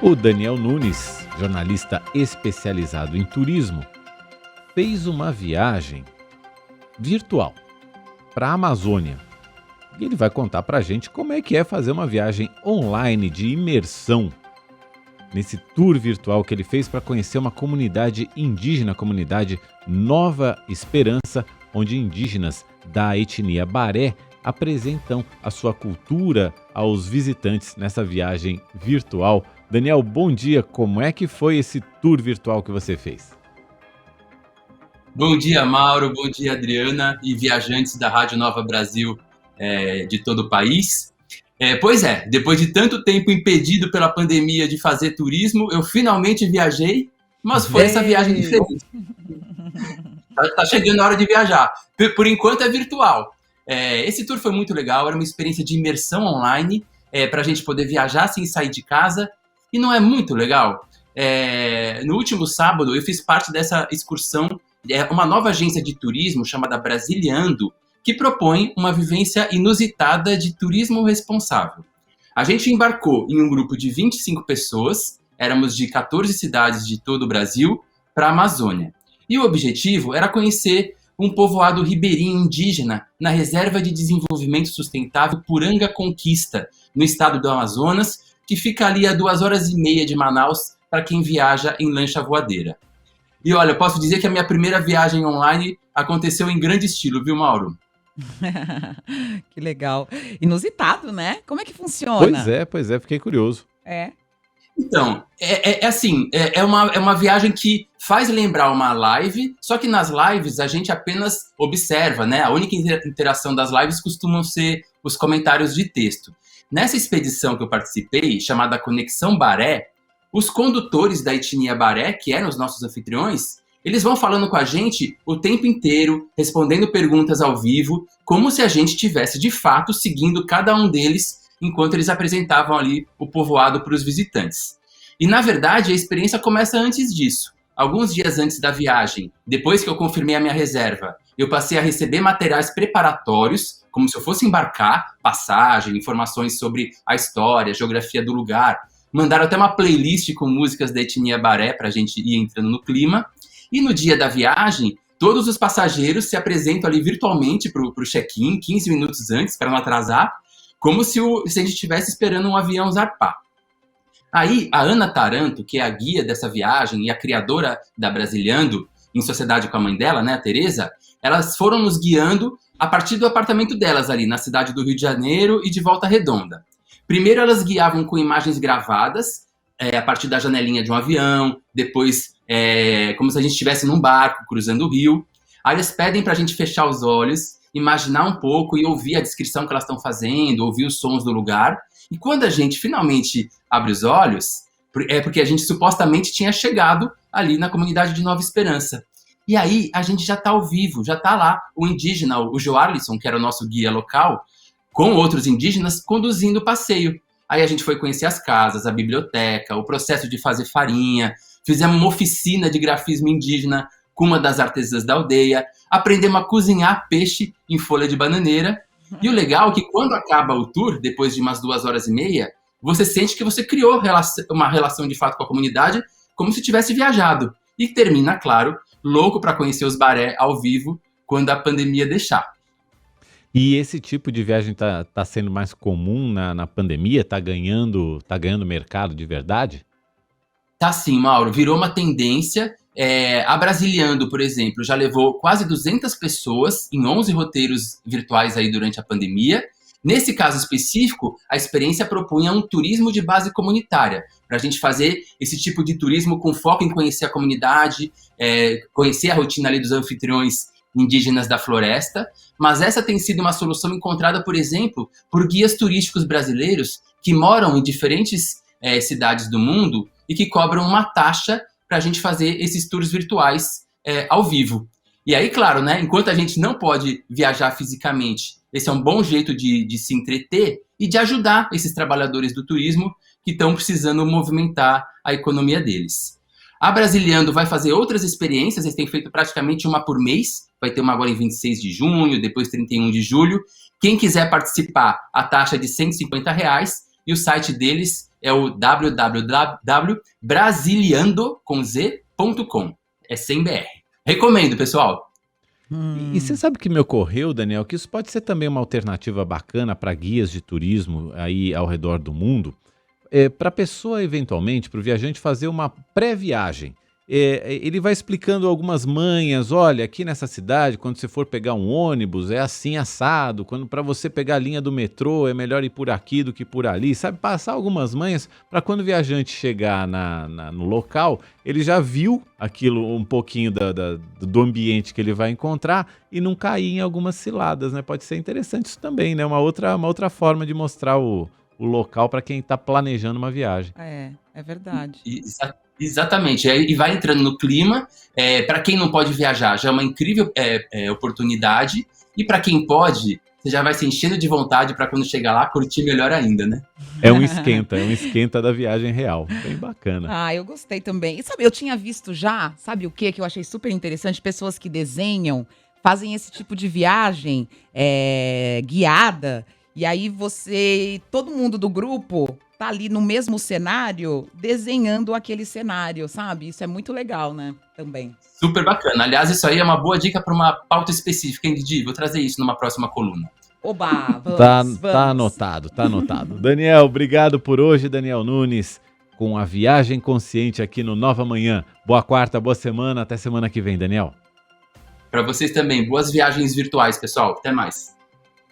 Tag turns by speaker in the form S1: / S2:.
S1: O Daniel Nunes, jornalista especializado em turismo, fez uma viagem virtual para a Amazônia. E ele vai contar para a gente como é que é fazer uma viagem online de imersão nesse tour virtual que ele fez para conhecer uma comunidade indígena, a comunidade Nova Esperança, onde indígenas da etnia Baré apresentam a sua cultura aos visitantes nessa viagem virtual. Daniel, bom dia. Como é que foi esse tour virtual que você fez?
S2: Bom dia, Mauro. Bom dia, Adriana e viajantes da Rádio Nova Brasil de todo o país. Pois é, depois de tanto tempo impedido pela pandemia de fazer turismo, eu finalmente viajei, mas foi essa viagem diferente. Tá chegando a hora de viajar. Por enquanto é virtual. Esse tour foi muito legal, era uma experiência de imersão online, para a gente poder viajar sem sair de casa. E não é muito legal? No último sábado, eu fiz parte dessa excursão, uma nova agência de turismo chamada Brasiliando, que propõe uma vivência inusitada de turismo responsável. A gente embarcou em um grupo de 25 pessoas, éramos de 14 cidades de todo o Brasil, para a Amazônia. E o objetivo era conhecer um povoado ribeirinho indígena na Reserva de Desenvolvimento Sustentável Puranga Conquista, no estado do Amazonas, que fica ali a 2h30 de Manaus para quem viaja em lancha voadeira. E olha, eu posso dizer que a minha primeira viagem online aconteceu em grande estilo, viu, Mauro?
S3: Que legal. Inusitado, né? Como é que funciona?
S1: Pois é, fiquei curioso.
S2: Então, é uma viagem que faz lembrar uma live, só que nas lives a gente apenas observa, né? A única interação das lives costumam ser os comentários de texto. Nessa expedição que eu participei, chamada Conexão Baré, os condutores da etnia Baré, que eram os nossos anfitriões, eles vão falando com a gente o tempo inteiro, respondendo perguntas ao vivo, como se a gente estivesse, de fato, seguindo cada um deles enquanto eles apresentavam ali o povoado para os visitantes. E, na verdade, a experiência começa antes disso. Alguns dias antes da viagem, depois que eu confirmei a minha reserva, eu passei a receber materiais preparatórios, como se eu fosse embarcar, passagem, informações sobre a história, a geografia do lugar. Mandaram até uma playlist com músicas da etnia Baré para a gente ir entrando no clima. E no dia da viagem, todos os passageiros se apresentam ali virtualmente para o check-in, 15 minutos antes, para não atrasar, como se a gente estivesse esperando um avião zarpar. Aí, a Ana Taranto, que é a guia dessa viagem e a criadora da Brasiliando, em sociedade com a mãe dela, né, a Tereza, elas foram nos guiando a partir do apartamento delas ali, na cidade do Rio de Janeiro e de Volta Redonda. Primeiro, elas guiavam com imagens gravadas, a partir da janelinha de um avião, depois como se a gente estivesse num barco cruzando o rio. Aí eles pedem para a gente fechar os olhos, imaginar um pouco e ouvir a descrição que elas estão fazendo, ouvir os sons do lugar. E quando a gente finalmente abre os olhos, é porque a gente supostamente tinha chegado ali na comunidade de Nova Esperança. E aí a gente já está ao vivo, já está lá o indígena, o Joarlisson, que era o nosso guia local, com outros indígenas, conduzindo o passeio. Aí a gente foi conhecer as casas, a biblioteca, o processo de fazer farinha, fizemos uma oficina de grafismo indígena com uma das artesãs da aldeia, aprendemos a cozinhar peixe em folha de bananeira. E o legal é que quando acaba o tour, depois de umas 2h30, você sente que você criou uma relação de fato com a comunidade, como se tivesse viajado. E termina, claro, louco para conhecer os Baré ao vivo quando a pandemia deixar.
S1: E esse tipo de viagem tá sendo mais comum na pandemia? Tá ganhando mercado de verdade?
S2: Tá sim, Mauro. Virou uma tendência. A Brasiliando, por exemplo, já levou quase 200 pessoas em 11 roteiros virtuais aí durante a pandemia. Nesse caso específico, a experiência propunha um turismo de base comunitária, para a gente fazer esse tipo de turismo com foco em conhecer a comunidade, conhecer a rotina ali dos anfitriões indígenas da floresta. Mas essa tem sido uma solução encontrada, por exemplo, por guias turísticos brasileiros que moram em diferentes cidades do mundo e que cobram uma taxa para a gente fazer esses tours virtuais ao vivo. E aí, claro, né, enquanto a gente não pode viajar fisicamente, esse é um bom jeito de se entreter e de ajudar esses trabalhadores do turismo que estão precisando movimentar a economia deles. A Brasiliando vai fazer outras experiências, eles têm feito praticamente uma por mês, vai ter uma agora em 26 de junho, depois 31 de julho. Quem quiser participar, a taxa é de R$ 150 e o site deles é o www.brasiliando.com. É sem BR. Recomendo, pessoal.
S1: E você sabe o que me ocorreu, Daniel, que isso pode ser também uma alternativa bacana para guias de turismo aí ao redor do mundo, para a pessoa, eventualmente, para o viajante fazer uma pré-viagem. Ele vai explicando algumas manhas, olha, aqui nessa cidade, quando você for pegar um ônibus, é assim assado, quando para você pegar a linha do metrô, é melhor ir por aqui do que por ali, sabe? Passar algumas manhas para quando o viajante chegar no local, ele já viu aquilo, um pouquinho do ambiente que ele vai encontrar e não cair em algumas ciladas, né? Pode ser interessante isso também, né? Uma outra forma de mostrar o local para quem está planejando uma viagem.
S3: É verdade.
S2: Exatamente, e vai entrando no clima. Para quem não pode viajar, já é uma incrível oportunidade, e para quem pode, você já vai se enchendo de vontade para quando chegar lá, curtir melhor ainda, né?
S1: É um esquenta da viagem real, bem bacana.
S3: Ah, eu gostei também. E sabe, eu tinha visto já, sabe o que eu achei super interessante? Pessoas que desenham, fazem esse tipo de viagem guiada, e aí todo mundo do grupo tá ali no mesmo cenário, desenhando aquele cenário, sabe? Isso é muito legal, né? Também.
S2: Super bacana. Aliás, isso aí é uma boa dica para uma pauta específica, hein, Didi? Vou trazer isso numa próxima coluna.
S3: Oba, vamos.
S1: Tá anotado. Daniel, obrigado por hoje, Daniel Nunes, com a Viagem Consciente aqui no Nova Manhã. Boa quarta, boa semana, até semana que vem, Daniel.
S2: Para vocês também, boas viagens virtuais, pessoal. Até mais.